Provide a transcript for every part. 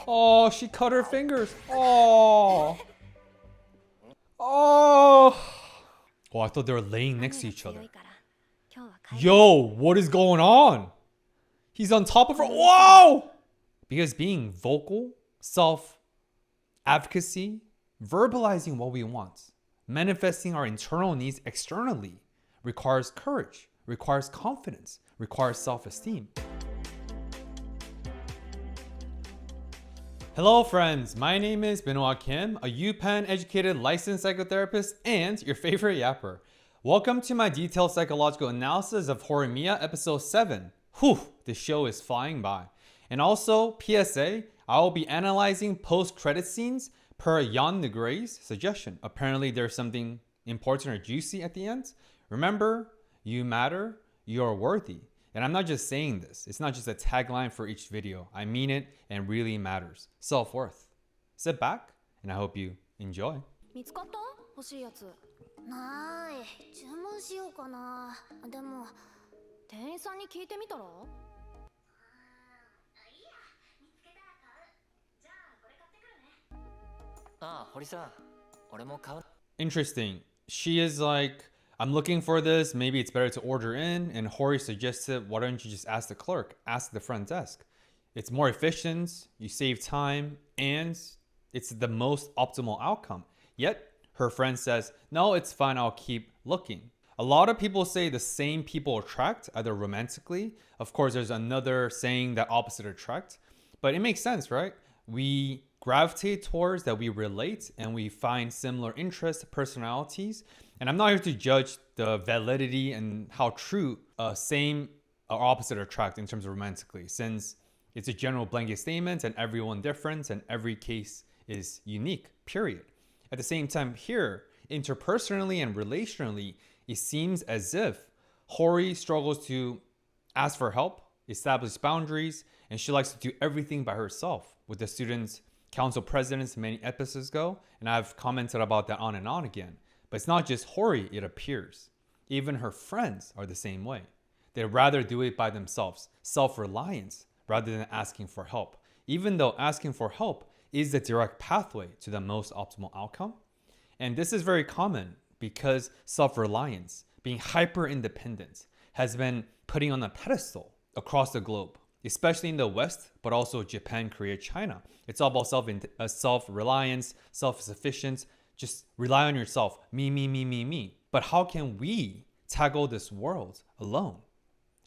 Oh, she cut her fingers. Oh. Oh. Oh, I thought they were laying next to each other. Yo, what is going on? He's on top of her. Whoa! Because being vocal, self-advocacy, verbalizing what we want, manifesting our internal needs externally requires courage, requires confidence, requires self-esteem. Hello friends, my name is Benoit Kim, a UPenn educated licensed psychotherapist and your favorite yapper. Welcome to my detailed psychological analysis of Horimiya episode 7. Whew, the show is flying by. And also, PSA, I will be analyzing post-credit scenes per Jan de Grey's suggestion. Apparently there's something important or juicy at the end. Remember, you matter, you're worthy. And I'm not just saying this. It's not just a tagline for each video. I mean it and really matters. Self-worth. Sit back and I hope you enjoy. 見つかった？欲しいやつ。ない。注文しようかな。でも店員さんに聞いてみたら？いいや。見つけたら買う。じゃあこれ買ってくるね。ああ、堀さん。俺も買う。Interesting. She is like, I'm looking for this, maybe it's better to order in, and Hori suggested, why don't you just ask the clerk, ask the front desk. It's more efficient, you save time, and it's the most optimal outcome. Yet, her friend says, no, it's fine, I'll keep looking. A lot of people say the same people attract, either romantically. Of course, there's another saying that opposite attract, but it makes sense, right? We gravitate towards that we relate and we find similar interests, personalities. And I'm not here to judge the validity and how true same or opposite attract in terms of romantically, since it's a general blanket statement and everyone different and every case is unique, period. At the same time here, interpersonally and relationally, it seems as if Hori struggles to ask for help, establish boundaries, and she likes to do everything by herself. With the students' council presidents many episodes ago, and I've commented about that on and on again. But it's not just Hori, it appears. Even her friends are the same way. They'd rather do it by themselves, self-reliance, rather than asking for help. Even though asking for help is the direct pathway to the most optimal outcome. And this is very common because self-reliance, being hyper-independent, has been putting on a pedestal across the globe, especially in the West, but also Japan, Korea, China. It's all about self-reliance, self-sufficient. Just rely on yourself. Me. But how can we tackle this world alone?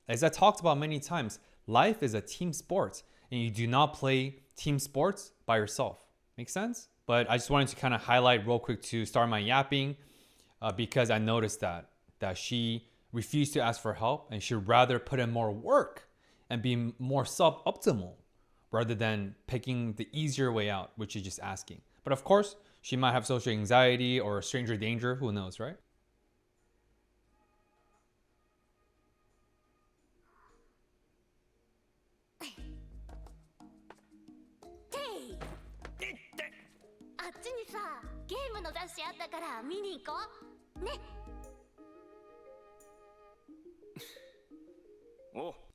As I talked about many times, life is a team sport and you do not play team sports by yourself. Make sense? But I just wanted to kind of highlight real quick to start my yapping because I noticed that she refused to ask for help and she'd rather put in more work and be more suboptimal rather than picking the easier way out, which is just asking. But of course, she might have social anxiety or stranger danger, who knows, right?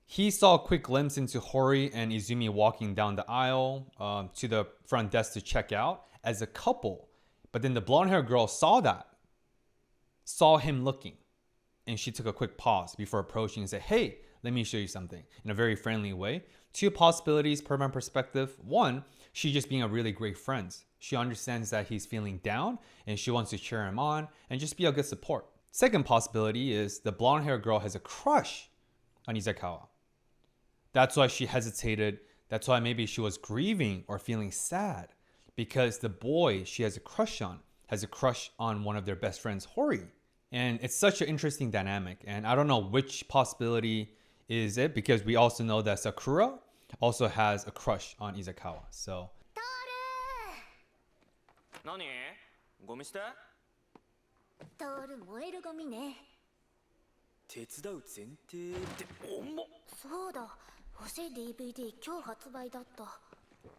He saw a quick glimpse into Hori and Izumi walking down the aisle to the front desk to check out as a couple. But then the blonde-haired girl saw him looking. And she took a quick pause before approaching and said, hey, let me show you something in a very friendly way. Two possibilities per my perspective. One, she's just being a really great friend. She understands that he's feeling down and she wants to cheer him on and just be a good support. Second possibility is the blonde-haired girl has a crush on Izakawa. That's why she hesitated. That's why maybe she was grieving or feeling sad because the boy she has a crush on one of their best friends, Hori. And it's such an interesting dynamic. And I don't know which possibility is it because we also know that Sakura also has a crush on Izakawa. So. 何？ゴミ捨て？トール燃えるゴミね。手伝う前提って重っ。そうだ。欲しい DVD 今日発売だった。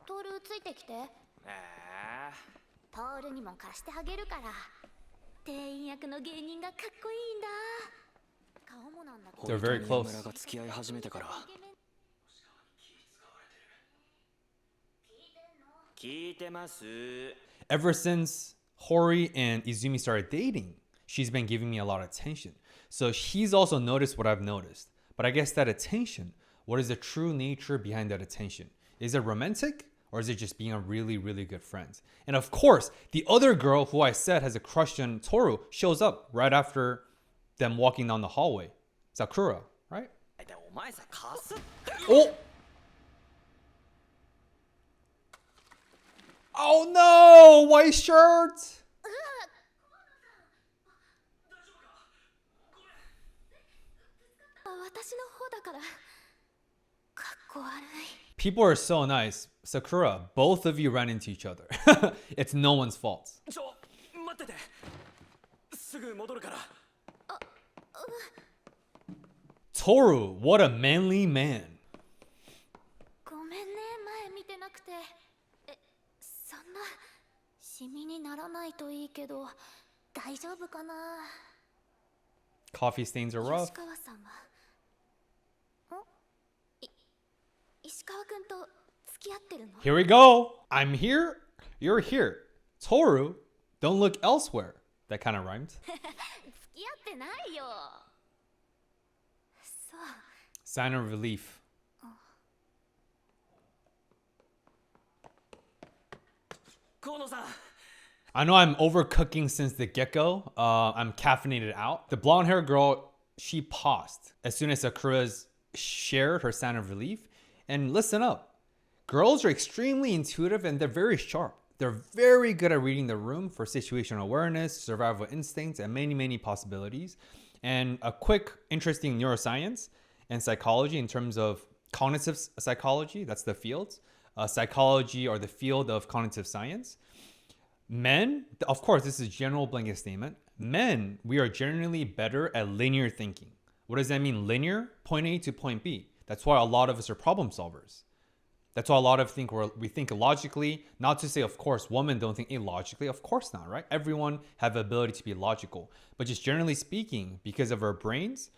トールついてきて。トールにも貸してあげるから。店員役の芸人がかっこいいんだ。顔もなんだけど。They're very close. 村が付き合い始めてから聞いてます。 Ever since Hori and Izumi started dating, she's been giving me a lot of attention. So he's also noticed what I've noticed. But I guess that attention, what is the true nature behind that attention? Is it romantic or is it just being a really, really good friend? And of course, the other girl who I said has a crush on Toru shows up right after them walking down the hallway. Sakura, right? でお前さかすって Oh! Oh no! White shirt! 私の方だからかっこ悪い People are so nice. Sakura, both of you ran into each other. It's no one's fault. ちょ待っててすぐ戻るから Toru, what a manly man. ごめんね前見てなくてそんなシミにならないといいけど大丈夫かな Coffee stains are rough. 石川さんはい石川くんと付き合ってるの Here we go. I'm here. You're here. Toru, don't look elsewhere. That kind of rhymed. 付き合ってないよそう Sign of relief. 河野さん I know I'm overcooking since the get-go. I'm caffeinated out. The blonde-haired girl, she paused as soon as Sakura's shared her sign of relief. And listen up. Girls are extremely intuitive and they're very sharp. They're very good at reading the room for situational awareness, survival instincts, and many, many possibilities. And a quick, interesting neuroscience and psychology in terms of cognitive psychology, that's the field. Psychology or the field of cognitive science. Men, of course, this is a general blanket statement. Men, we are generally better at linear thinking. What does that mean? Linear, point A to point B. That's why a lot of us are problem solvers. That's why a lot of we think logically. Not to say, of course, women don't think illogically. Of course not, right? Everyone have the ability to be logical. But just generally speaking, because of our brains,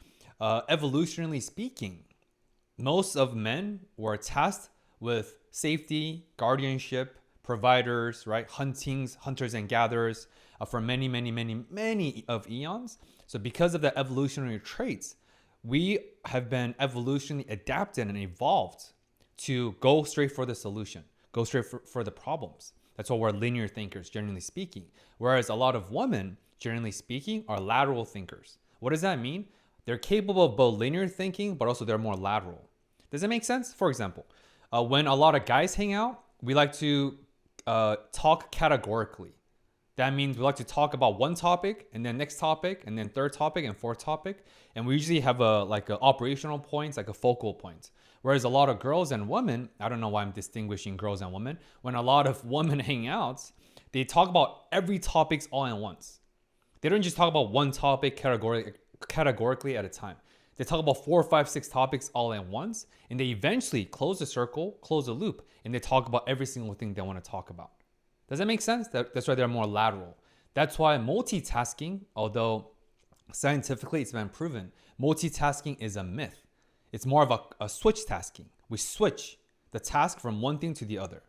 evolutionarily speaking, most of men were tasked with safety, guardianship, providers, right? Hunters and gatherers for many, many, many, many of eons. So because of the evolutionary traits, we have been evolutionally adapted and evolved to go straight for the solution, go straight for the problems. That's why we're linear thinkers, generally speaking. Whereas a lot of women, generally speaking, are lateral thinkers. What does that mean? They're capable of both linear thinking, but also they're more lateral. Does that make sense? For example, when a lot of guys hang out, we like to talk categorically. That means we like to talk about one topic and then next topic and then third topic and fourth topic. And we usually have a operational points, like a focal point. Whereas a lot of girls and women, I don't know why I'm distinguishing girls and women. When a lot of women hang out, they talk about every topics all at once. They don't just talk about one topic categorically at a time. They talk about 4, 5, 6 topics all at once, and they eventually close the circle, close the loop, and they talk about every single thing they want to talk about. Does that make sense? That's why they're more lateral. That's why multitasking, although scientifically it's been proven, multitasking is a myth. It's more of a switch tasking. We switch the task from one thing to the other.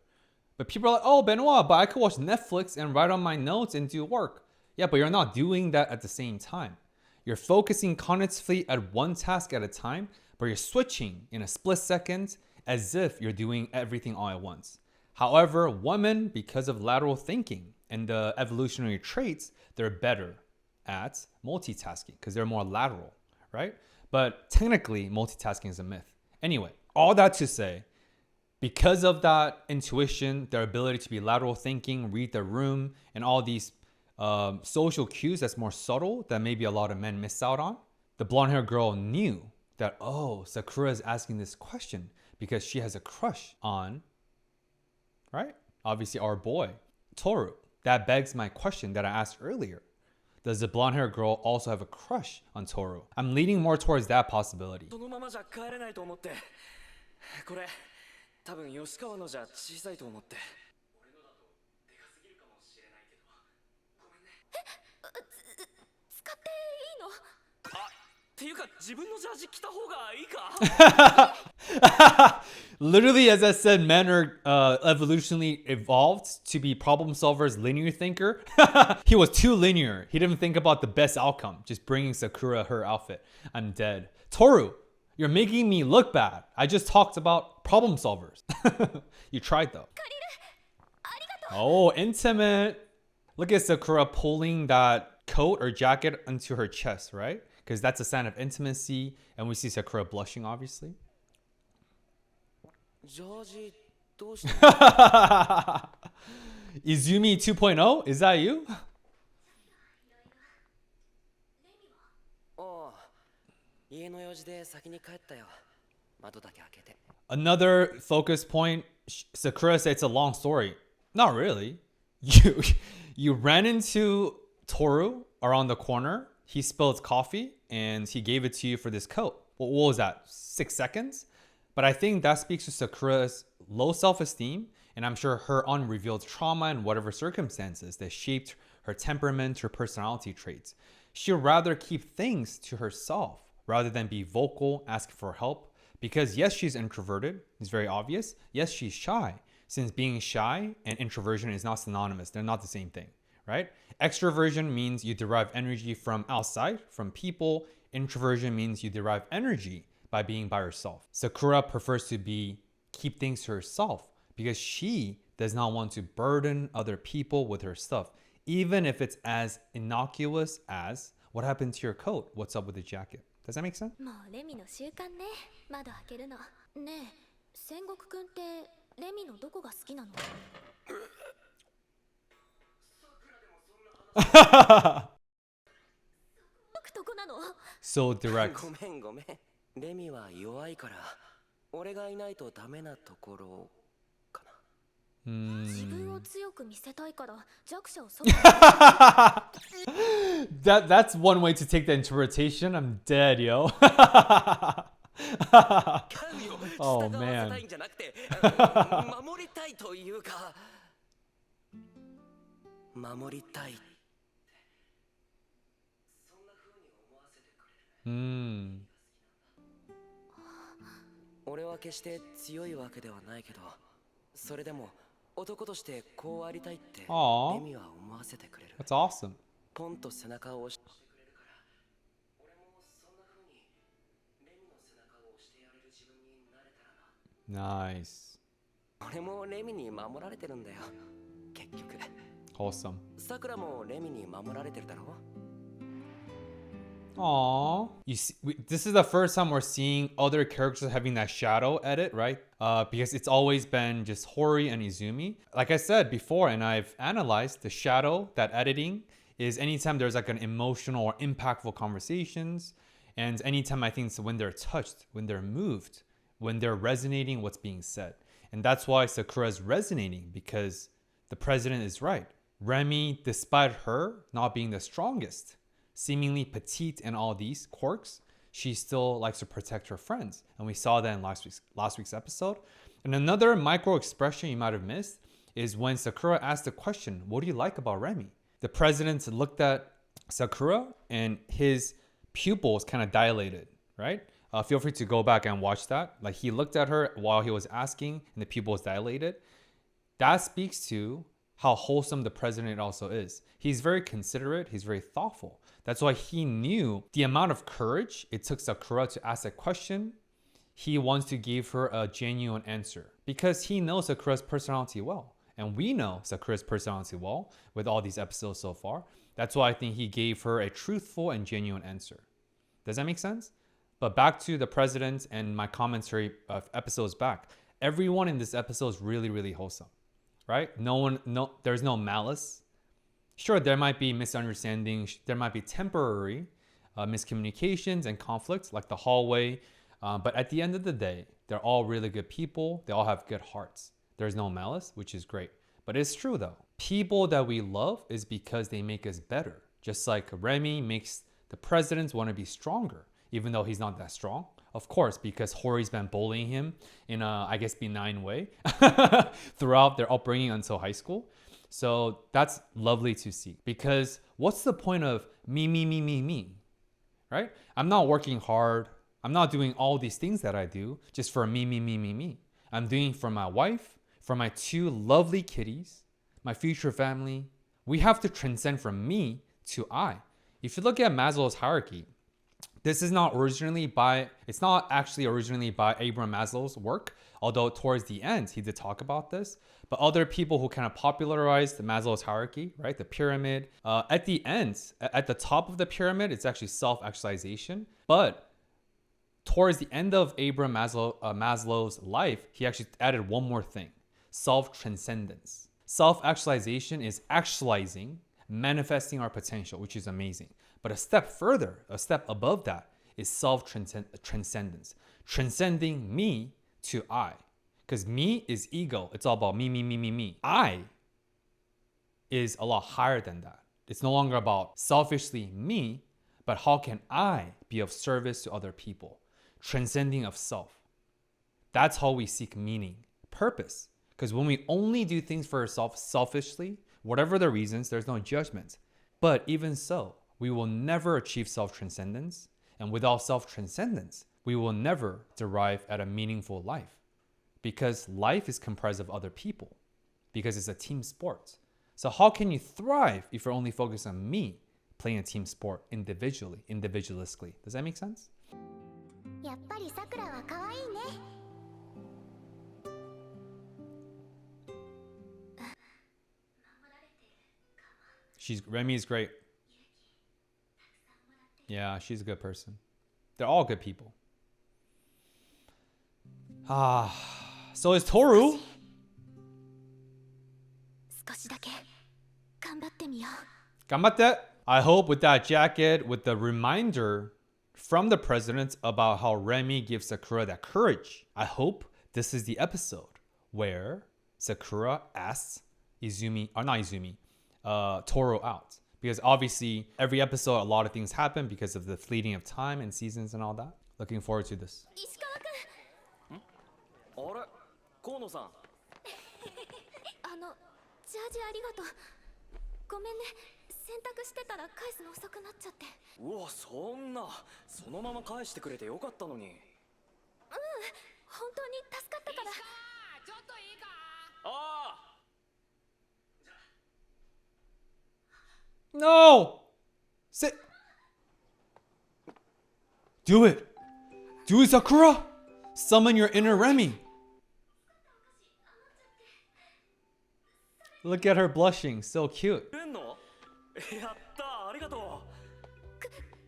But people are like, oh, Benoit, but I could watch Netflix and write on my notes and do work. Yeah, but you're not doing that at the same time. You're focusing cognitively at one task at a time, but you're switching in a split second as if you're doing everything all at once. However, women, because of lateral thinking and the evolutionary traits, they're better at multitasking because they're more lateral, right? But technically, multitasking is a myth. Anyway, all that to say, because of that intuition, their ability to be lateral thinking, read the room, and all these social cues that's more subtle that maybe a lot of men miss out on, the blonde-haired girl knew that, oh, Sakura is asking this question because she has a crush on, right? Obviously, our boy, Toru. That begs my question that I asked earlier. Does the blonde-haired girl also have a crush on Toru? I'm leaning more towards that possibility. そのままじゃ帰れないと思ってこれ多分吉川のじゃ小さいと思って俺のだとでかすぎるかもしれないけどごめんね使っていいのあっていうか自分のジャージ着た方がいいか Literally, as I said, men are evolutionally evolved to be problem solvers, linear thinker. He was too linear. He didn't think about the best outcome, just bringing Sakura her outfit. I'm dead. Toru, you're making me look bad. I just talked about problem solvers. You tried though. Oh, intimate. Look at Sakura pulling that coat or jacket onto her chest, right? Because that's a sign of intimacy. And we see Sakura blushing, obviously. ジョージどうして Izumi 2.0? Is that you? ああ家の用事で先に帰ったよ窓だけ開けて Another focus point. Sakura said it's a long story. Not really. You ran into Toru around the corner. He spilled coffee and he gave it to you for this coat. What was that? 6 seconds? But I think that speaks to Sakura's low self-esteem, and I'm sure her unrevealed trauma and whatever circumstances that shaped her temperament, her personality traits. She'd rather keep things to herself rather than be vocal, ask for help. Because yes, she's introverted. It's very obvious. Yes, she's shy. Since being shy and introversion is not synonymous, they're not the same thing, right? Extroversion means you derive energy from outside, from people. Introversion means you derive energy by being by herself. Sakura prefers to keep things to herself because she does not want to burden other people with her stuff, even if it's as innocuous as what happened to your coat, what's up with the jacket. Does that make sense? もうレミの習慣ね窓開けるのねえ戦国くんってレミのどこが好きなの僕どこなの So direct. ごめんごめんレミは弱いから俺がいないとダメなところかな自分を強く見せたいから弱者をそ That's one way to take the interpretation. I'm dead, yo. 神を Oh, 従わせ man. たいんじゃなくて守りたいというか守りたいそんな風に思わせてくれる 俺は決して強いわけではないけどそれでも男としてこうありたいってレ Aw, ミは思わせてくれる that's awesome. ポンと背中を押してくれるから俺もそんな風にレミの背中を押してやれる自分になれたらな Nice. 俺もレミに守られてるんだよ結局 Wholesome. さくらもレミに守られてるだろ Aww. You see, this is the first time we're seeing other characters having that shadow edit, right? Because it's always been just Hori and Izumi. Like I said before, and I've analyzed, the shadow, that editing, is anytime there's like an emotional or impactful conversations, and anytime I think it's when they're touched, when they're moved, when they're resonating what's being said. And that's why Sakura's resonating, because the president is right. Remy, despite her not being the strongest, seemingly petite and all these quirks, she still likes to protect her friends. And we saw that in last week's episode. And another micro expression you might have missed is when Sakura asked the question, what do you like about Remy? The president looked at Sakura and his pupils kind of dilated, right? Feel free to go back and watch that. Like he looked at her while he was asking and the pupils dilated. That speaks to how wholesome the president also is. He's very considerate. He's very thoughtful. That's why he knew the amount of courage it took Sakura to ask that question. He wants to give her a genuine answer because he knows Sakura's personality well. And we know Sakura's personality well with all these episodes so far. That's why I think he gave her a truthful and genuine answer. Does that make sense? But back to the president and my commentary of episodes back. Everyone in this episode is really, really wholesome, right? There's no malice. Sure, there might be misunderstandings. There might be temporary miscommunications and conflicts like the hallway. But at the end of the day, they're all really good people. They all have good hearts. There's no malice, which is great. But it's true though. People that we love is because they make us better. Just like Remy makes the presidents want to be stronger, even though he's not that strong. Of course, because Hori's been bullying him in a, I guess, benign way throughout their upbringing until high school. So that's lovely to see, because what's the point of me, right? I'm not working hard. I'm not doing all these things that I do just for me. I'm doing it for my wife, for my 2 lovely kitties, my future family. We have to transcend from me to I. If you look at Maslow's hierarchy, this is not it's not actually originally by Abraham Maslow's work, although towards the end he did talk about this. But other people who kind of popularized the Maslow's hierarchy, right? The pyramid. At the end, at the top of the pyramid, it's actually self-actualization. But towards the end of Abraham Maslow's life, he actually added one more thing: self-transcendence. Self-actualization is actualizing, manifesting our potential, which is amazing. But a step further, a step above that, is self-transcendence. Transcending me to I. Because me is ego. It's all about me, me, me, me, me. I is a lot higher than that. It's no longer about selfishly me, but how can I be of service to other people? Transcending of self. That's how we seek meaning, purpose. Because when we only do things for ourselves selfishly, whatever the reasons, there's no judgment. But even so, we will never achieve self-transcendence. And without self-transcendence, we will never derive at a meaningful life. Because life is comprised of other people. Because it's a team sport. So how can you thrive if you're only focused on me playing a team sport individualistically? Does that make sense? やっぱりさくらは可愛いね。Remy's great. Yeah, she's a good person. They're all good people. So is Toru. 少しだけ頑張ってみよう。 Gambatte. I hope with that jacket, with the reminder from the president about how Remy gives Sakura that courage, I hope this is the episode where Sakura asks Toru out. Because obviously, every episode, a lot of things happen because of the fleeting of time and seasons and all that. Looking forward to this. 石川君。あれ河野さん。ジャージありがとう。ごめんね。洗濯してたら返すの遅くなっちゃって。うわ、そんな。そのまま返してくれてよかったのに。本当に助かったから。ちょっといいか。ああ。 No! Sit! Do it! Do it, Sakura! Summon your inner Remy! Look at her blushing, so cute. やったありがとう。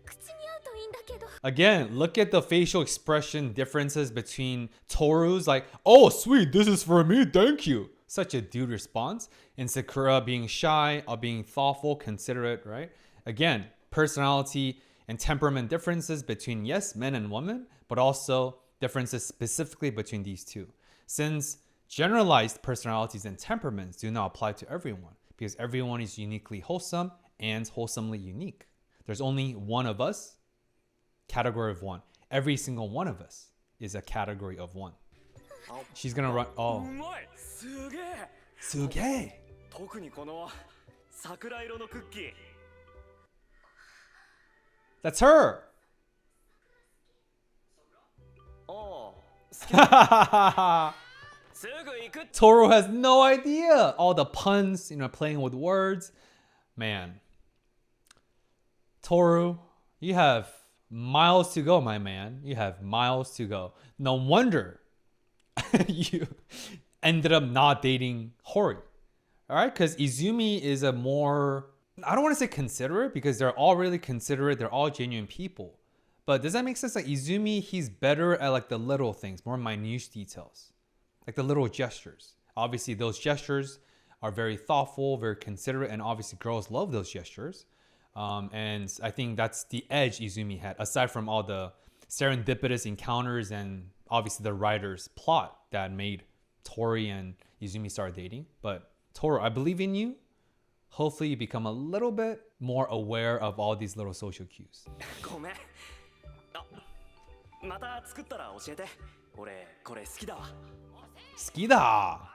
口に合うといいんだけど。 Again, look at the facial expression differences between Toru's like, oh sweet, this is for me, thank you. Such a dude response. And Sakura being shy or being thoughtful, considerate, right? Again, personality and temperament differences between, yes, men and women, but also differences specifically between these two. Since generalized personalities and temperaments do not apply to everyone because everyone is uniquely wholesome and wholesomely unique. There's only one of us, category of one. Every single one of us is a category of one. She's gonna run. Oh. すげえ。すげえ。特にこの桜色のクッキー。That's her. ああ。 Toru has no idea. All the puns, playing with words. Man. Toru, you have miles to go, my man. You have miles to go. No wonder you ended up not dating Hori. All right? Because Izumi is a more, I don't want to say considerate because they're all really considerate. They're all genuine people. But does that make sense? Like Izumi, he's better at like the little things, more minute details. Like the little gestures. Obviously, those gestures are very thoughtful, very considerate, and obviously girls love those gestures. And I think that's the edge Izumi had, aside from all the serendipitous encounters and obviously the writer's plot that made Tori and Izumi start dating. But Toru, I believe in you. Hopefully you become a little bit more aware of all these little social cues. ごめん。あ、また作ったら教えて。俺これ好きだわ。好きだ。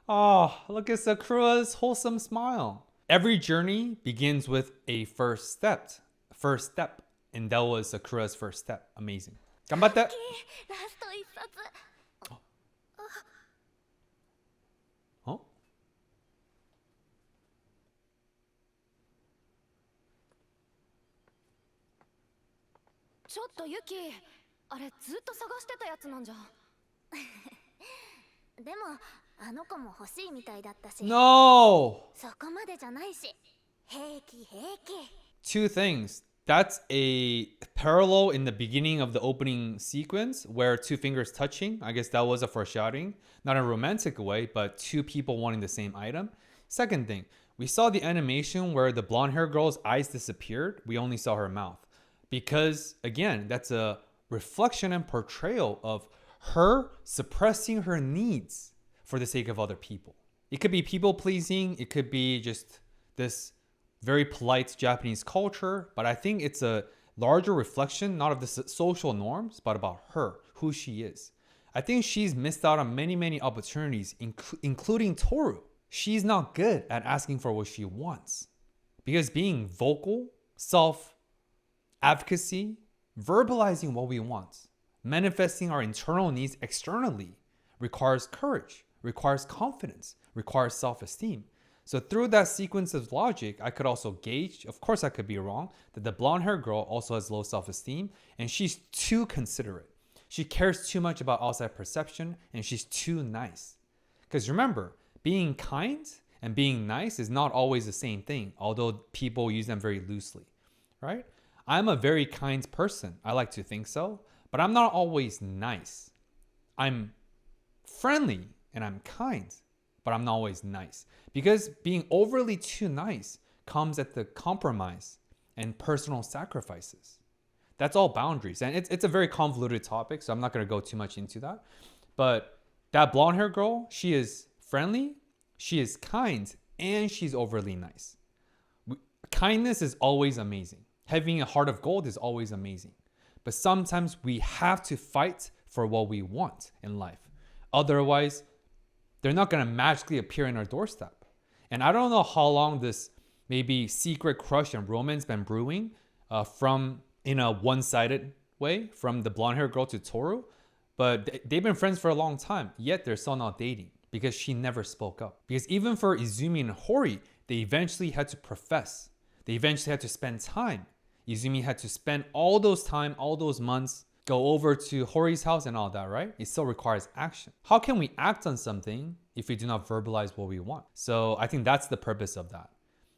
Oh, look at Sakura's wholesome smile. Every journey begins with a first step. And that was Sakura's first step. Amazing. Ganbatte! ラスト一冊 Oh? ちょっとユキ、あれずっと探してたやつなんじゃ。でもあの子も欲しいみたいだったし No! そこまでじゃないし平気平気 Two things. That's a parallel in the beginning of the opening sequence where two fingers touching. I guess that was a foreshadowing. Not in a romantic way, but two people wanting the same item. Second thing, we saw the animation where the blonde hair girl's eyes disappeared. We only saw her mouth. Because, again, that's a reflection and portrayal of her suppressing her needs for the sake of other people. It could be people pleasing, it could be just this very polite Japanese culture, but I think it's a larger reflection, not of the social norms, but about her, who she is. I think she's missed out on many, many opportunities, including Toru. She's not good at asking for what she wants. Because being vocal, self-advocacy, verbalizing what we want, manifesting our internal needs externally requires courage, requires confidence, requires self-esteem. So through that sequence of logic, I could also gauge, of course I could be wrong, that the blonde hair girl also has low self-esteem and she's too considerate. She cares too much about outside perception and she's too nice. Because remember, being kind and being nice is not always the same thing, although people use them very loosely, right? I'm a very kind person. I like to think so, but I'm not always nice. I'm friendly and I'm kind, but I'm not always nice. Because being overly too nice comes at the compromise and personal sacrifices. That's all boundaries. And it's a very convoluted topic, so I'm not going to go too much into that. But that blonde hair girl, she is friendly, she is kind, and she's overly nice. Kindness is always amazing. Having a heart of gold is always amazing. But sometimes we have to fight for what we want in life. Otherwise, they're not going to magically appear in our doorstep. And I don't know how long this maybe secret crush and romance been brewing from in a one-sided way from the blonde hair girl to Toru. But they've been friends for a long time, yet they're still not dating because she never spoke up. Because even for Izumi and Hori, they eventually had to profess. They eventually had to spend time. Izumi had to spend all those time, all those months, go over to Hori's house and all that, right? It still requires action. How can we act on something if we do not verbalize what we want? So I think that's the purpose of that.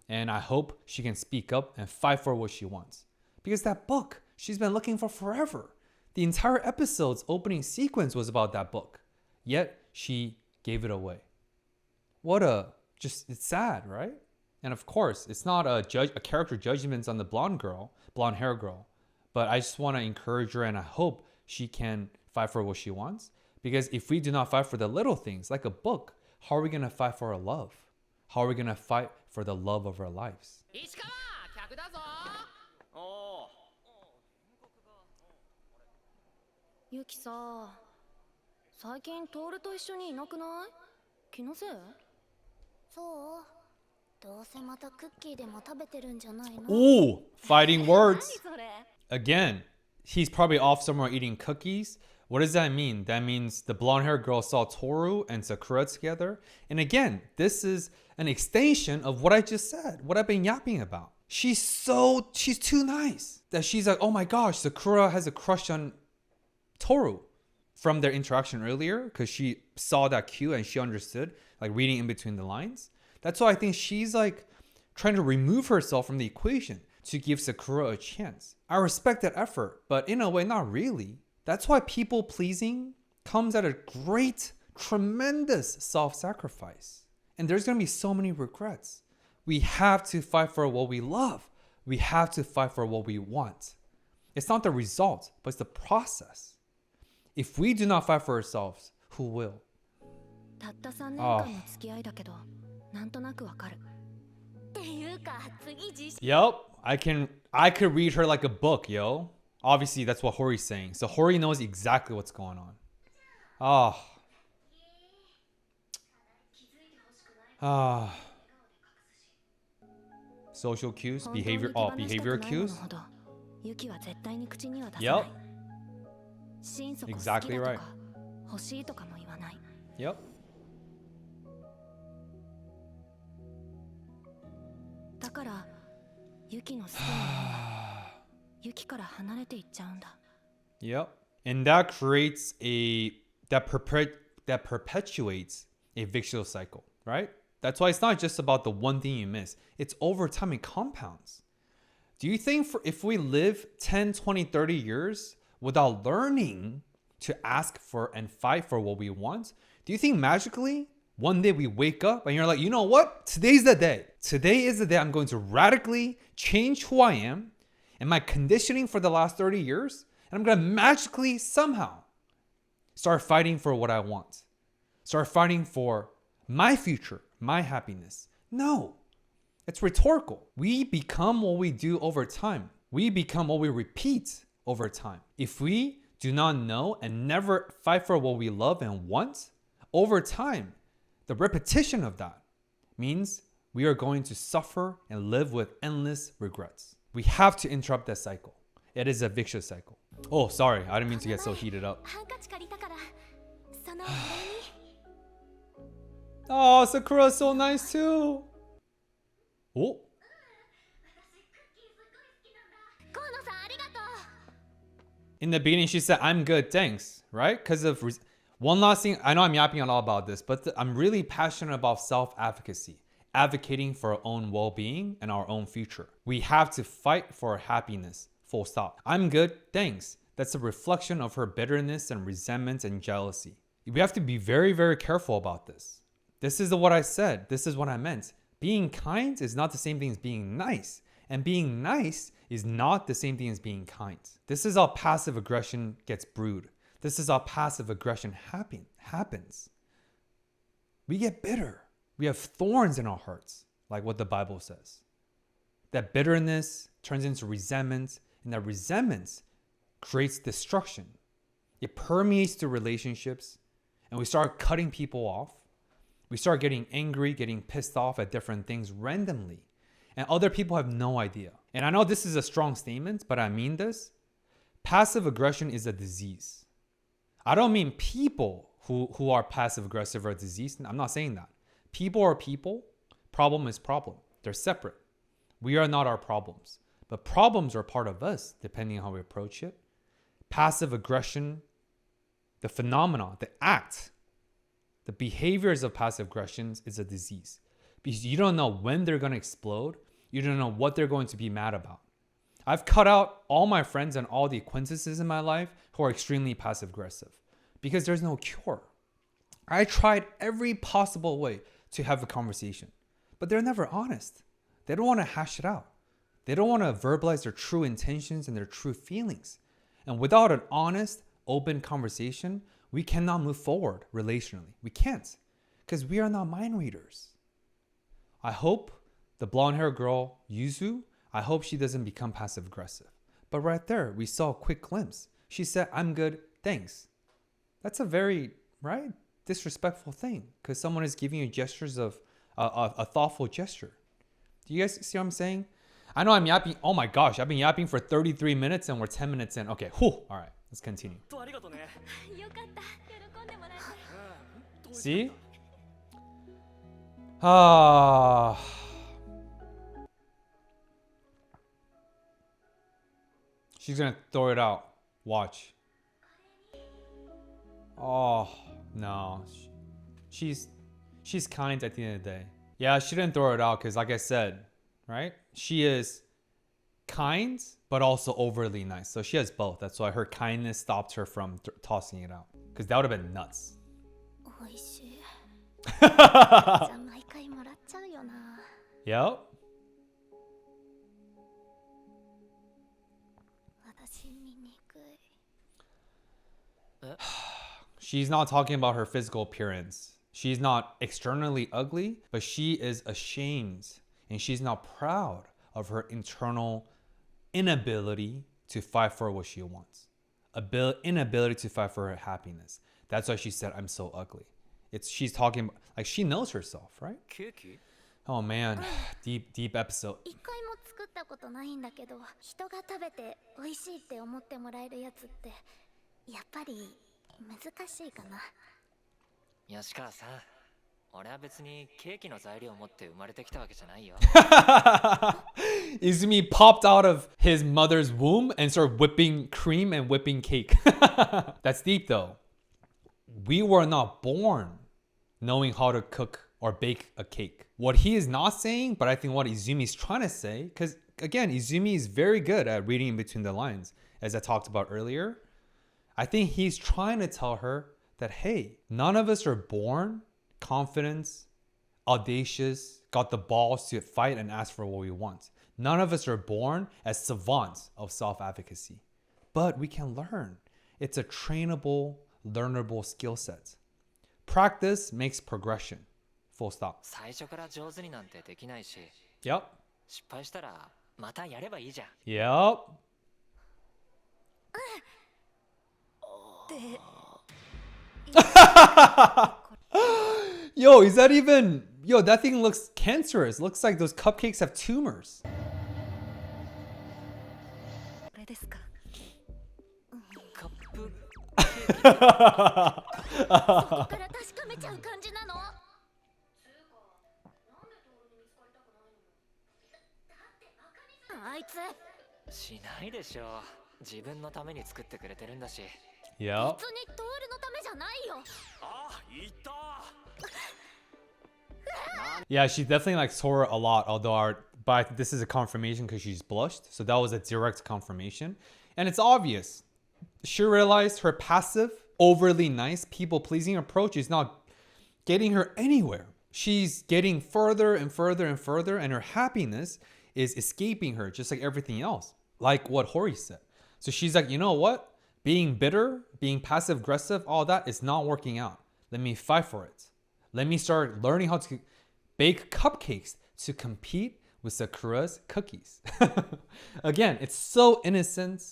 And I hope she can speak up and fight for what she wants. Because that book, she's been looking for forever. The entire episode's opening sequence was about that book. Yet she gave it away. It's sad, right? And of course, it's not a character judgment on the blonde hair girl. But I just want to encourage her and I hope she can fight for what she wants. Because if we do not fight for the little things, like a book, how are we going to fight for our love? How are we going to fight for the love of our lives? ユキさ、最近トールと一緒にいなくない？気のせい？そうどうせまたクッキーでも食べてるんじゃないの Ooh, fighting words. それ Again, he's probably off somewhere eating cookies. What does that mean? That means the blonde haired girl saw Toru and Sakura together. And again, this is an extension of what I just said, what I've been yapping about. She's too nice that she's like, oh my gosh, Sakura has a crush on Toru from their interaction earlier because she saw that cue and she understood, like reading in between the lines. That's why I think she's like trying to remove herself from the equation to give Sakura a chance. I respect that effort, but in a way, not really. That's why people pleasing comes at a great, tremendous self-sacrifice. And there's going to be so many regrets. We have to fight for what we love. We have to fight for what we want. It's not the result, but it's the process. If we do not fight for ourselves, who will? たった3年間の付き合いだけど、なんとなくわかる。っていうか次実 Yup, I could read her like a book, yo. Obviously, that's what Hori's saying. So Hori knows exactly what's going on. Social cues, behavior cues. ユキは絶対に口には出さない。心底好きだと Exactly right. か欲しいとかも言わない。 Yep. だからユキの好きなものはユキから離れていっちゃうんだ。 Yep. And that creates that perpetuates a vicious cycle, right? That's why it's not just about the one thing you miss. It's over time, it compounds. Do you think if we live 10, 20, 30 years without learning to ask for and fight for what we want, do you think magically one day we wake up and you're like, you know what? Today's the day. Today is the day I'm going to radically change who I am and my conditioning for the last 30 years. And I'm going to magically somehow start fighting for what I want. Start fighting for my future, my happiness. No, it's rhetorical. We become what we do over time. We become what we repeat over time. If we do not know and never fight for what we love and want, over time, the repetition of that means we are going to suffer and live with endless regrets. We have to interrupt that cycle. It is a vicious cycle. Oh, sorry. I didn't mean to get so heated up. ハンカチ借りたからそのお礼に Oh, Sakura's so nice too. Oh. 河野さんありがとう In the beginning, she said, I'm good, thanks, right? Because of one last thing. I know I'm yapping a lot about this, but I'm really passionate about self-advocacy, advocating for our own well-being and our own future. We have to fight for our happiness, full stop. I'm good, thanks. That's a reflection of her bitterness and resentment and jealousy. We have to be very, very careful about this. This is what I said. This is what I meant. Being kind is not the same thing as being nice. And being nice is not the same thing as being kind. This is how passive aggression gets brewed. This is how passive aggression happens. We get bitter. We have thorns in our hearts, like what the Bible says. That bitterness turns into resentment, and that resentment creates destruction. It permeates the relationships, and we start cutting people off. We start getting angry, getting pissed off at different things randomly. And other people have no idea. And I know this is a strong statement, but I mean this. Passive aggression is a disease. I don't mean people who are passive aggressive are a disease. I'm not saying that. People are people. Problem is problem. They're separate. We are not our problems. But problems are part of us, depending on how we approach it. Passive aggression, the phenomenon, the act, the behaviors of passive aggressions is a disease. Because you don't know when they're going to explode. You don't know what they're going to be mad about. I've cut out all my friends and all the acquaintances in my life who are extremely passive aggressive because there's no cure. I tried every possible way to have a conversation, but they're never honest. They don't want to hash it out. They don't want to verbalize their true intentions and their true feelings. And without an honest, open conversation, we cannot move forward relationally. We can't because we are not mind readers. I hope the blonde hair girl, Yuzu, I hope she doesn't become passive aggressive. But right there, we saw a quick glimpse. She said, I'm good, thanks. That's a very, right, disrespectful thing because someone is giving you gestures of a thoughtful gesture. Do you guys see what I'm saying? I know I'm yapping. Oh my gosh, I've been yapping for 33 minutes and we're 10 minutes in. Okay, whew. All right, let's continue. よかった喜んでもらえて See? Ah. She's gonna throw it out. Watch. Oh no. She's kind at the end of the day. Yeah, she didn't throw it out because, like I said, right? She is kind, but also overly nice. So she has both. That's why her kindness stopped her from tossing it out. Because that would have been nuts. おいしいじゃあ毎回もらっちゃうよな Yep. 私醜い She's not talking about her physical appearance. She's not externally ugly, but she is ashamed and she's not proud of her internal inability to fight for what she wants. Inability to fight for her happiness. That's why she said, I'm so ugly. She's talking like she knows herself, right? Oh man, deep episode. 一回も作ったことないんだけど、人が食べて美味しいって思ってもらえるやつってやっぱり難しいかな。吉川さん、俺は別にケーキの材料を持って生まれてきたわけじゃないよ。Izumi popped out of his mother's womb and started whipping cream and whipping cake. That's deep though. We were not born knowing how to cook or bake a cake. What he is not saying, but I think what Izumi is trying to say, because again, Izumi is very good at reading in between the lines, as I talked about earlier. I think he's trying to tell her that, hey, none of us are born confident, audacious, got the balls to fight and ask for what we want. None of us are born as savants of self-advocacy, but we can learn. It's a trainable, learnable skill set. Practice makes progression. Full stop. 最初から上手になんてできないし、 Yep. 失敗したらまたやればいいじゃん。 Yep. Yo, is that even... Yo, that thing looks cancerous. Looks like those cupcakes have tumors. これですか。カップそこから確かめちゃう感じなの。あいつしないでしょ。自分のために作ってくれてるんだし。 Yep. 別にトールのためじゃないよ。あ、いた。 Yeah, she definitely likes Sora a lot, but this is a confirmation because she's blushed. So that was a direct confirmation. And it's obvious. She realized her passive, overly nice, people-pleasing approach is not getting her anywhere. She's getting further and further and further, and her happiness is escaping her, just like everything else, like what Hori said. So she's like, you know what? Being bitter, being passive-aggressive, all that is not working out. Let me fight for it. Let me start learning how to bake cupcakes to compete with Sakura's cookies. Again, it's so innocent,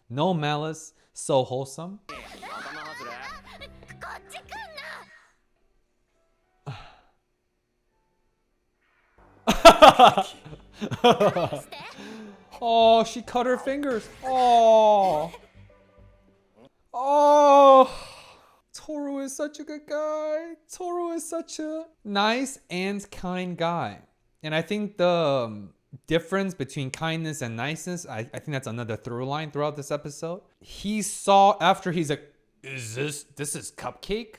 no malice, so wholesome. こっち来んな。 Oh, she cut her fingers. Oh. Oh. Toru is such a good guy. Toru is such a nice and kind guy. And I think the difference between kindness and niceness, I think that's another through line throughout this episode. He saw after he's like, this is cupcake?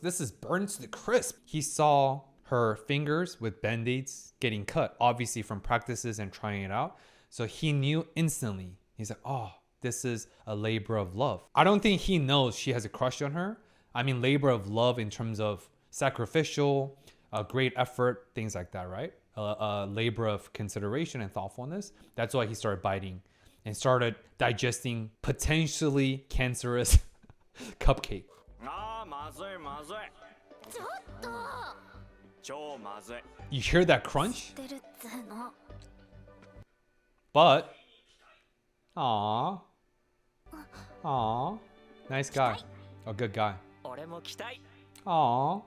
This is burned to the crisp. He saw her fingers with band-aids getting cut, obviously from practices and trying it out. So he knew instantly. He's like, oh, this is a labor of love. I don't think he knows she has a crush on her. I mean, labor of love in terms of sacrificial, great effort, things like that, right? A labor of consideration and thoughtfulness. That's why he started biting and started digesting potentially cancerous cupcake. あー、まずいまずい。ちょっと。超まずい。 You hear that crunch? 出るっつうの。 But, aw, nice guy, a good guy. 俺も期待。 Aw.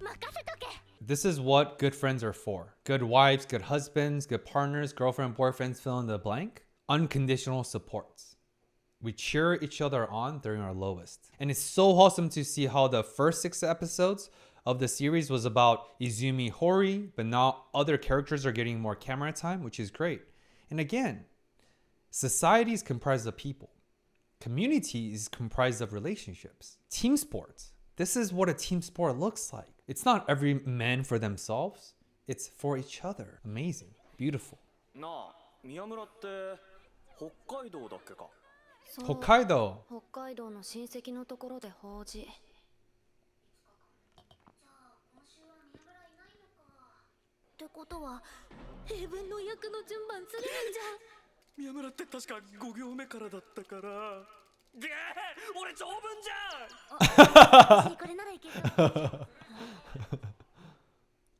任せとけ。 This is what good friends are for. Good wives, good husbands, good partners, girlfriend, boyfriends, fill in the blank. Unconditional supports. We cheer each other on during our lowest. And it's so wholesome to see how the first 6 episodes of the series was about Izumi Hori, but now other characters are getting more camera time, which is great. And again, society is comprised of people. Community is comprised of relationships. Team sports. This is what a team sport looks like. It's not every man for themselves. It's for each other. Amazing. Beautiful. なあ、宮村って北海道だっけか。そう Hokkaido. 北海道の親戚のところで法事。ってことは平分の役の順番するんじ宮村って確か5行目からだったから。で、俺長文じゃん。ゃん。これならいける。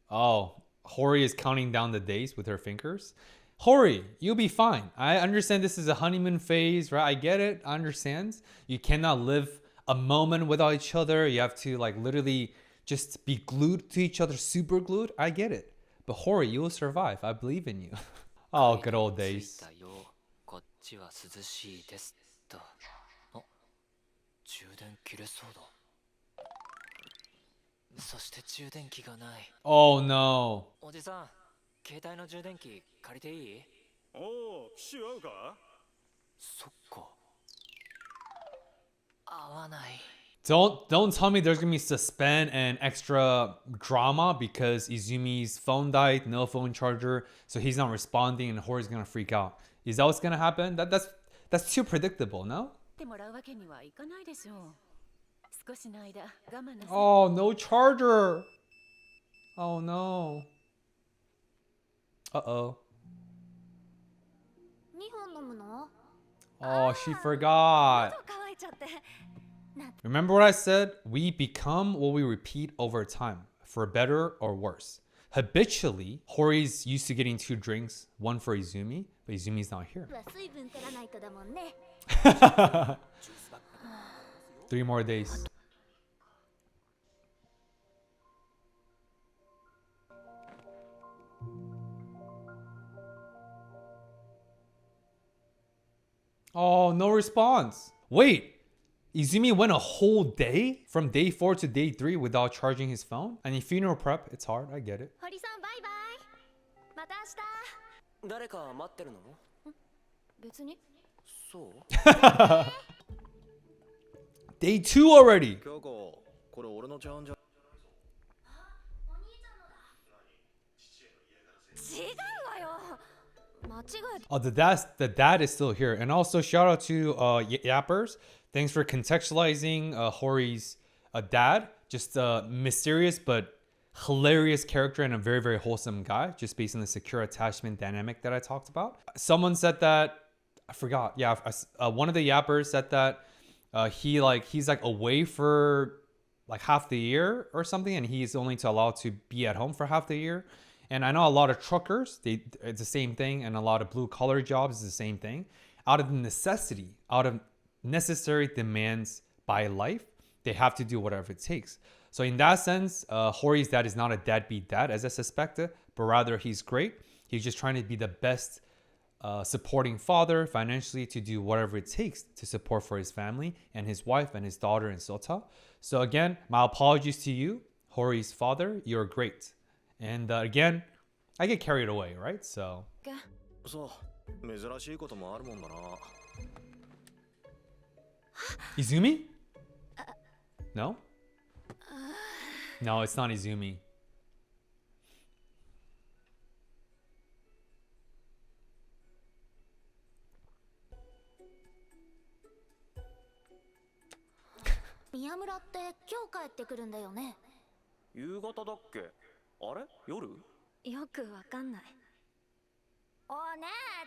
Oh, Hori is counting down the days with her fingers. Hori, you'll be fine. I understand this is a honeymoon phase, right? I get it. I understand. You cannot live a moment without each other. You have to like literally just be glued to each other, super glued. I get it. But Hori, you will survive. I believe in you. Oh, good old days. こっちは涼しいですと。あ、充電切れそうだ。そして充電器がない。 Oh no. おじさん、携帯の充電器借りていい？おお、機種合うか？そっか。合わない。 Don't tell me there's gonna be suspend and extra drama because Izumi's phone died, no phone charger, so he's not responding and Hori's gonna freak out. Is that what's gonna happen? That's too predictable, no? てもらうわけにはいかないでしょう。少しの間我慢なさい。 Oh, no charger. Oh no. Uh-oh. 2本飲むの？ Oh, she forgot. 乾いちゃって。 Remember what I said? We become what we repeat over time, for better or worse. Habitually, Hori's used to getting 2 drinks, one for Izumi, but Izumi's not here. 水分取らないとだもんね。 3 more days. Oh, no response. Wait, Izumi went a whole day from day 4 to day 3 without charging his phone? I mean, funeral prep, it's hard, I get it. 堀さんバイバイ。また明日。誰か待ってるの？別に。そう？ Day 2 already. 京子、これ俺の茶碗じゃ。違うわよ。間違えた。 Oh, the dad is still here. And also shout out to Yappers. Thanks for contextualizing Hori's dad. Just a mysterious but hilarious character and a very, very wholesome guy, just based on the secure attachment dynamic that I talked about. Someone said that, I forgot. Yeah, one of the Yappers said that he's like away for like half the year or something, and he's only allowed to be at home for half the year. And I know a lot of truckers, it's the same thing, and a lot of blue collar jobs is the same thing. Out of necessity, out of necessary demands by life, they have to do whatever it takes. So in that sense, Hori's dad is not a deadbeat dad, as I suspected, but rather he's great. He's just trying to be the best supporting father financially to do whatever it takes to support for his family and his wife and his daughter and Sota. So again, my apologies to you, Hori's father. You're great. And again, I get carried away, right? So. そう、珍しいこともあるもんだな。Izumi? No? No, it's not Izumi. Miyamura って今日帰ってくるんだよね。夕方だっけ？あれ？夜？よくわかんない。お姉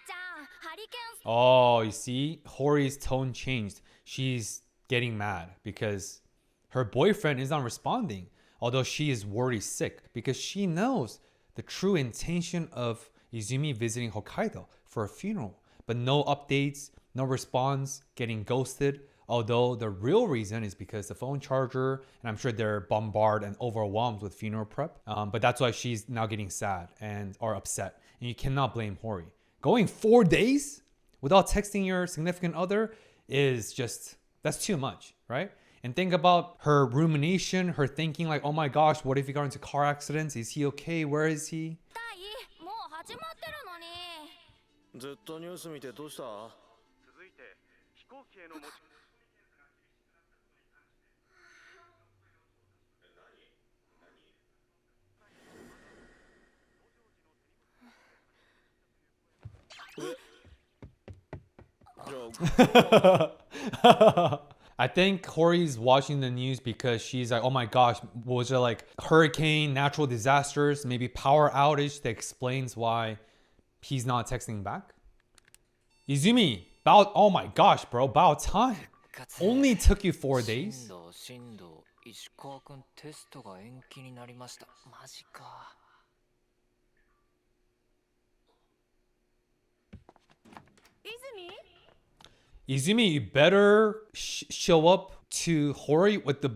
ちゃん、ハリケーン。 Oh, you see? Hori's tone changed. She's getting mad because her boyfriend is not responding, although she is worried sick because she knows the true intention of Izumi visiting Hokkaido for a funeral. But no updates, no response, getting ghosted. Although the real reason is because the phone charger, and I'm sure they're bombarded and overwhelmed with funeral prep. But that's why she's now getting sad and or upset. And you cannot blame Hori. Going 4 days without texting your significant other is just, that's too much, right? And think about her rumination, her thinking like, oh my gosh, what if he got into car accidents? Is he okay? Where is he? 大もう始まってるのに。ずっとニュース見てどうした？続いて飛行機への持ち I think Hori's watching the news because she's like, oh my gosh, was there like hurricane, natural disasters, maybe power outage that explains why he's not texting back? Izumi, about, oh my gosh, bro, about time. Only took you 4 days. 進藤、石川君テストが延期になりました。マジか。Izumi, you better show up to Hori with the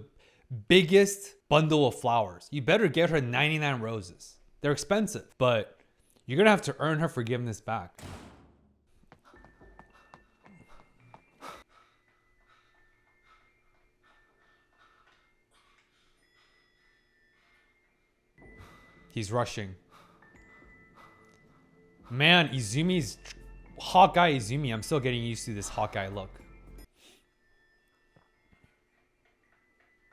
biggest bundle of flowers. You better get her 99 roses. They're expensive, but You're gonna have to earn her forgiveness back. He's rushing. Man, Izumi's Hawkeye Izumi. I'm still getting used to this Hawkeye look.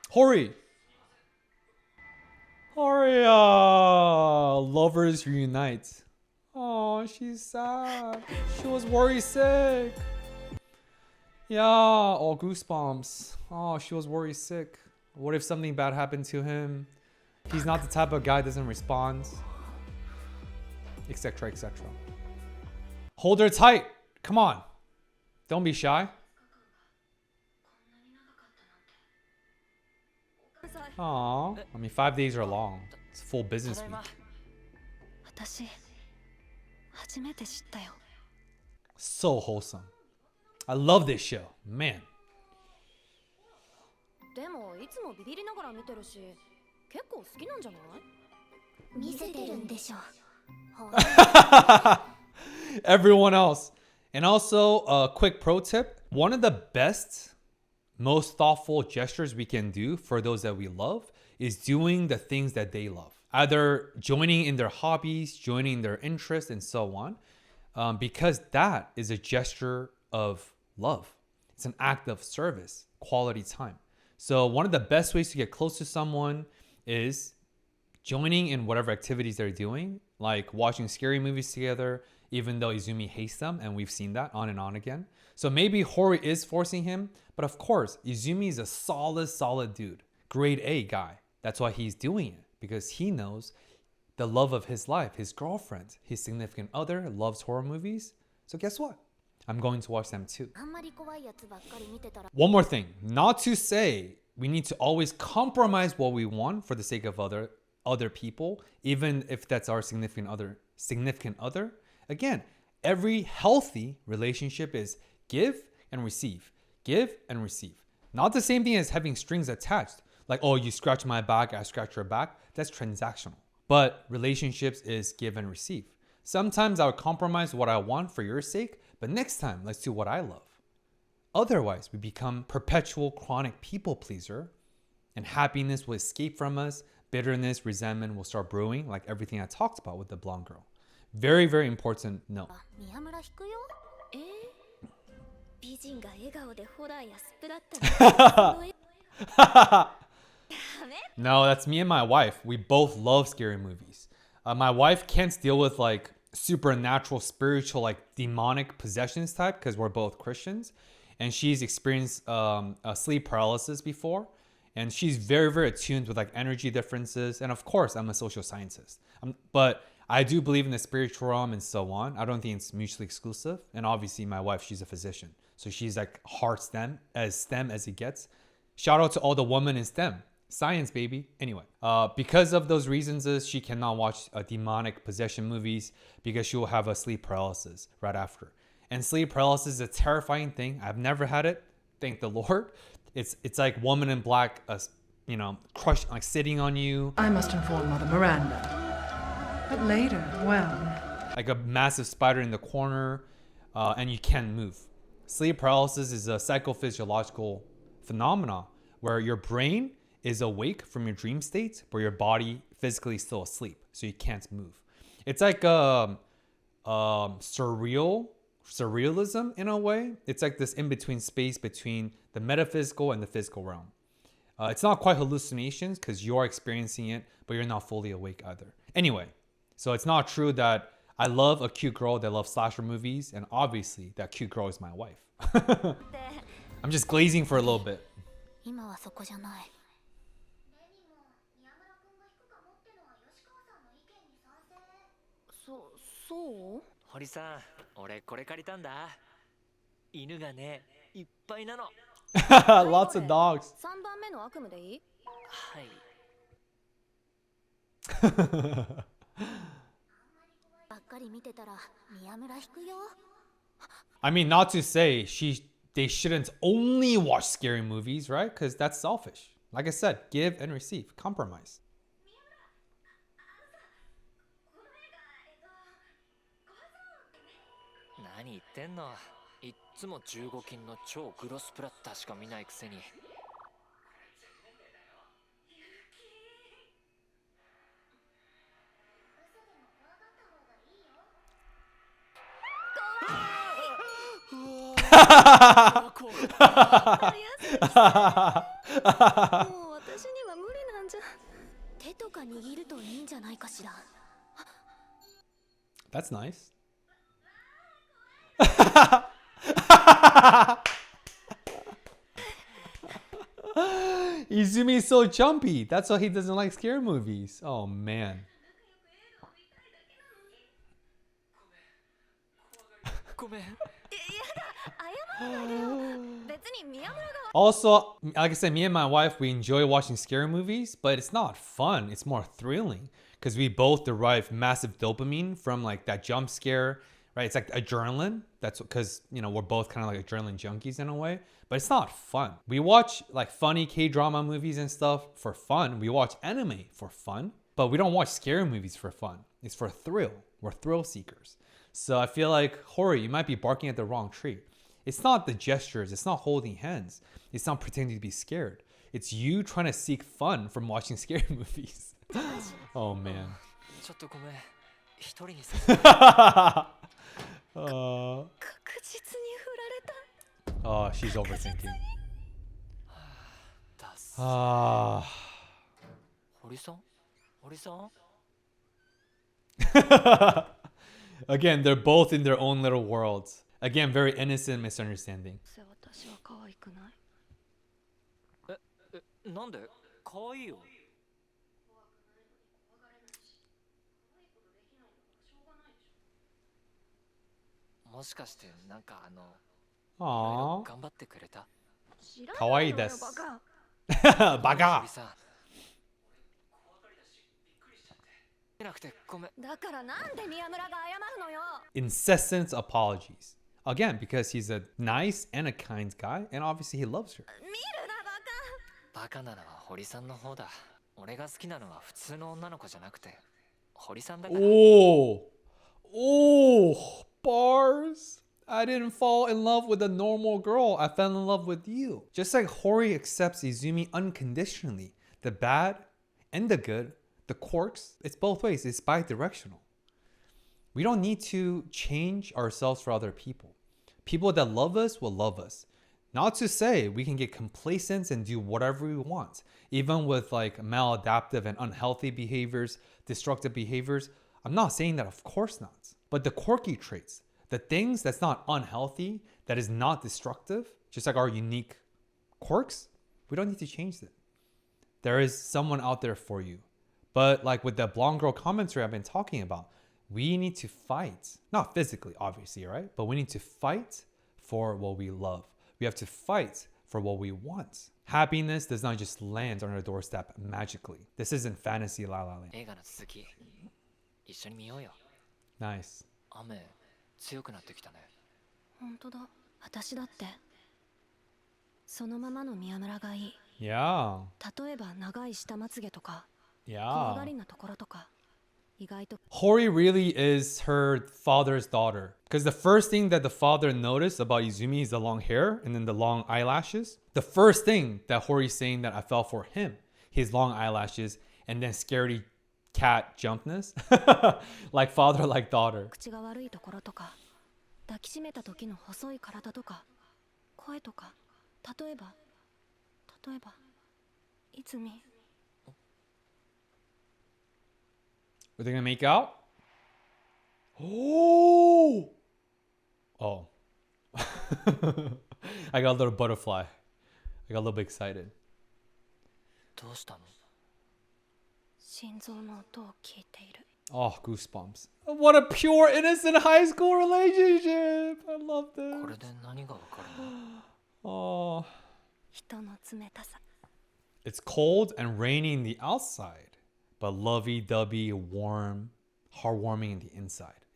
Hori! Horimiya! Lovers reunite. Oh, she's sad. She was worried sick. Yeah, all goosebumps. Oh, she was worried sick. What if something bad happened to him? He's not the type of guy that doesn't respond. Etc, etc. Hold her tight. Come on. Don't be shy. Aw. I mean, 5 days are long. It's a full business week. 私初めて知ったよ。 So wholesome. I love this show. Man. でもいつもビビりながら見てるし、結構好きなんじゃない？見せてるんでしょ。 Everyone else. And also, a quick pro tip. One of the best, most thoughtful gestures we can do for those that we love is doing the things that they love. Either joining in their hobbies, joining their interests, and so on. Because that is a gesture of love. It's an act of service, quality time. So one of the best ways to get close to someone is joining in whatever activities they're doing, like watching scary movies together, even though Izumi hates them, and we've seen that on and on again. So maybe Hori is forcing him, but of course, Izumi is a solid dude. Grade A guy. That's why he's doing it, because he knows the love of his life, his girlfriend, his significant other loves horror movies. So guess what? I'm going to watch them too. あんまり怖いやつばっかり見てたら One more thing, not to say we need to always compromise what we want for the sake of other people, even if that's our significant other. Again, every healthy relationship is give and receive. Give and receive. Not the same thing as having strings attached. Like, oh, you scratch my back, I scratch your back. That's transactional. But relationships is give and receive. Sometimes I'll compromise what I want for your sake, but next time, let's do what I love. Otherwise, we become perpetual chronic people pleaser, and happiness will escape from us. Bitterness, resentment will start brewing, like everything I talked about with the blonde girl. Very, very important note. 宮村引くよ。美人が笑顔でホラーやスプラッター No, that's me and my wife. We both love scary movies. My wife can't deal with like supernatural, spiritual, like demonic possessions type because we're both Christians. And she's experienced sleep paralysis before. And she's very, very attuned with like energy differences. And of course, I'm a social scientist. But I do believe in the spiritual realm and so on. I don't think it's mutually exclusive. And obviously my wife, she's a physician. So she's like hard STEM as it gets. Shout out to all the women in STEM. Science, baby. Anyway, because of those reasons, she cannot watch demonic possession movies because she will have a sleep paralysis right after. And sleep paralysis is a terrifying thing. I've never had it. Thank the Lord. It's like Woman in Black, crushed, like sitting on you. I must inform Mother Miranda. But later, well... Like a massive spider in the corner, and you can't move. Sleep paralysis is a psychophysiological phenomena where your brain is awake from your dream state, but your body physically is still asleep, so you can't move. It's like surrealism in a way. It's like this in-between space between the metaphysical and the physical realm. It's not quite hallucinations because you're experiencing it, but you're not fully awake either. Anyway, so it's not true that I love a cute girl that loves slasher movies, and obviously that cute girl is my wife. I'm just glazing for a little bit. 今はそこじゃない。そう堀さん、俺これ借りたんだ。犬がね、いっぱいなの。Lots of dogs. 3番目の悪夢でいい？はい。ばっかり見てたら宮村引くよ。 I mean, not to say they shouldn't only watch scary movies, right? Because that's selfish. Like I said, give and receive, compromise. 何言ってんの。いっつも15金の超グロスプラッターしか見ないくせに。もう私には無理なんじゃ。手とか握るといいんじゃないかしら。 That's nice. Izumi is so jumpy. That's why he doesn't like scary movies. Oh man. ごめん。謝らないでよ。別に宮村が Also, like I said, me and my wife, we enjoy watching scary movies, but it's not fun. It's more thrilling because we both derive massive dopamine from like that jump scare, right? It's like adrenaline. That's because, you know, we're both kind of like adrenaline junkies in a way, but it's not fun. We watch like funny K-drama movies and stuff for fun. We watch anime for fun, but we don't watch scary movies for fun. It's for thrill. We're thrill seekers. So I feel like, Hori, you might be barking at the wrong tree. It's not the gestures. It's not holding hands. It's not pretending to be scared. It's you trying to seek fun from watching scary movies. Oh, man. ちょっとごめん。一人にさせて。Oh, 確実に振られた。 oh, she's overthinking. だっす。 Ah. 堀さん？堀さん？ Again, they're both in their own little worlds. Again, very innocent misunderstanding. 私は可愛くない。なんで？可愛いよ。もしかしてなんかいろいろ Aww. 頑張ってくれた？知らないよ。可愛いです。バカ。Baga. 堀さん。出なくてごめん。だからなんで宮村が謝るのよ。 Incessant apologies. Again, because he's a nice and a kind guy, and obviously he loves her. 見るなバカ。バカなのは堀さんの方だ。俺が好きなのは普通の女の子じゃなくて堀さんだから。Oh, oh, bars. I didn't fall in love with a normal girl. I fell in love with you. Just like Hori accepts Izumi unconditionally, the bad and the good, the quirks, it's both ways. It's bi-directional. We don't need to change ourselves for other people. People that love us will love us. Not to say we can get complacent and do whatever we want, even with like maladaptive and unhealthy behaviors, destructive behaviors. I'm not saying that, of course not. But the quirky traits, the things that's not unhealthy, that is not destructive, just like our unique quirks, we don't need to change them. There is someone out there for you. But like with the blonde girl commentary I've been talking about, we need to fight. Not physically, obviously, right? But we need to fight for what we love. We have to fight for what we want. Happiness does not just land on our doorstep magically. This isn't fantasy La La Land. 映画の続き一緒に見ようよ。 Nice. 雨強くなってきたね。本当だ。私だって。そのままの宮村がいい。 Yeah. 例えば長い下まつげとか、怖 Yeah. がりなところとか、意外と Hori really is her father's daughter. Because the first thing that the father noticed about Izumi is the long hair and then the long eyelashes. The first thing that Hori's saying that I fell for him, his long eyelashes and then scaredy cat jumpness. Like father, like daughter. 口が悪いところとか、抱きしめた時の細い体とか、声とか、例えば、いつみ。 Are they gonna make out? Oh! Oh. I got a little butterfly. I got a little bit excited. どうしたの？心臓の音を聞いている。 Oh, goosebumps. What a pure, innocent high school relationship. I love これ this. で何がわかるの？ Oh. 人の冷たさ。 It's cold and rainy in the outside, but lovey-dovey, warm, heartwarming in the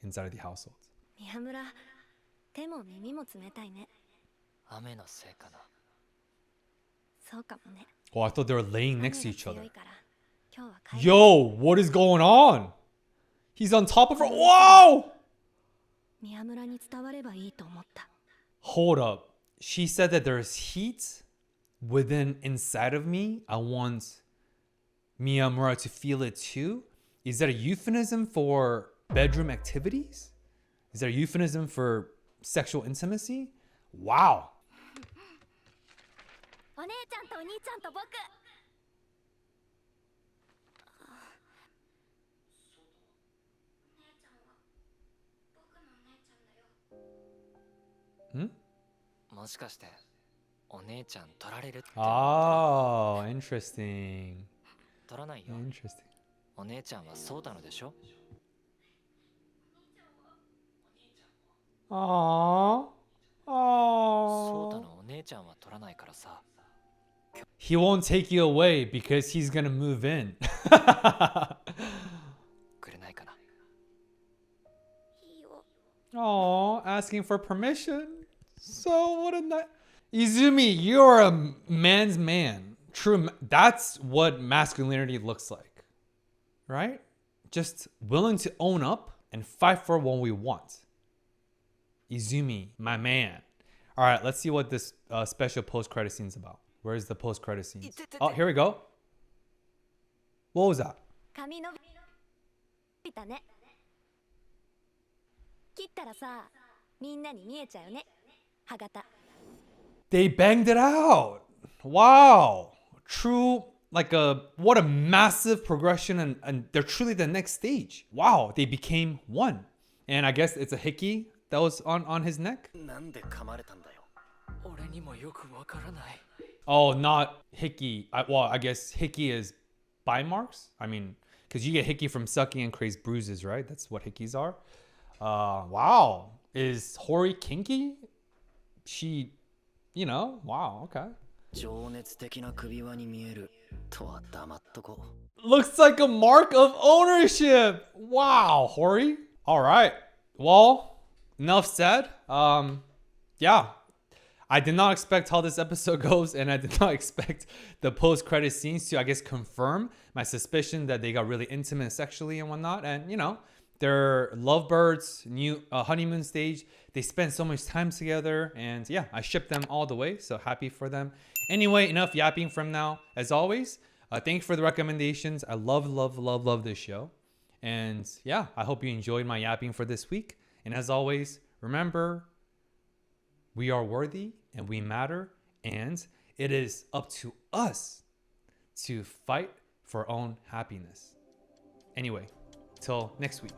inside of the household. 宮村、手も耳も冷たいね。雨のせいかな。そうかもね。 Oh, I thought they were laying 雨 next が to each 強 other. いから今日は帰る。 Yo, what is going on? He's on top of her. Whoa! 宮村に伝わればいいと思った。 Hold up. She said that there's heat within inside of me. I want Miyamura to feel it too. Is that a euphemism for bedroom activities? Is that a euphemism for sexual intimacy? Wow. お姉ちゃんとお兄ちゃんと僕。 Hmm? もしかしてお姉ちゃん取られるって Oh, interesting. 取らないよ。 Interesting. お姉ちゃんはそうなのでしょ。 Aww. そうた Aww. のお姉ちゃんは取らないからさ。 He won't take you away because he's gonna move in. くれないかな。 いいよ。 Aww, asking for permission. So what a night. Izumi, you're a man's man. True. That's what masculinity looks like, right? Just willing to own up and fight for what we want. Izumi, my man. All right, let's see what this special post-credit scene's about. Where's the post-credit scenes? Oh, here we go. What was that? 髪伸びたね。切ったらさ、みんなに見えちゃうね。歯型。 They banged it out. Wow. True, like what a massive progression, and they're truly the next stage. Wow, they became one. And I guess it's a hickey that was on his neck. なんで噛まれたんだよ。俺にもよくわからない。 Oh, not hickey. Well, I guess hickey is bite marks. I mean, because you get hickey from sucking and creates bruises, right? That's what hickeys are. Wow. Is Hori kinky? She, wow, okay. 情熱的な首輪に見えるとは黙っとこう。 Looks like a mark of ownership. Wow, Hori. All right. Well, enough said. Yeah. I did not expect how this episode goes, and I did not expect the post-credit scenes to, I guess, confirm my suspicion that they got really intimate sexually and whatnot. And, they're lovebirds, new honeymoon stage. They spend so much time together, and yeah, I ship them all the way, so happy for them. Anyway, enough yapping from now. As always, thank you for the recommendations. I love this show. And yeah, I hope you enjoyed my yapping for this week. And as always, remember, we are worthy and we matter, and it is up to us to fight for our own happiness. Anyway, till next week.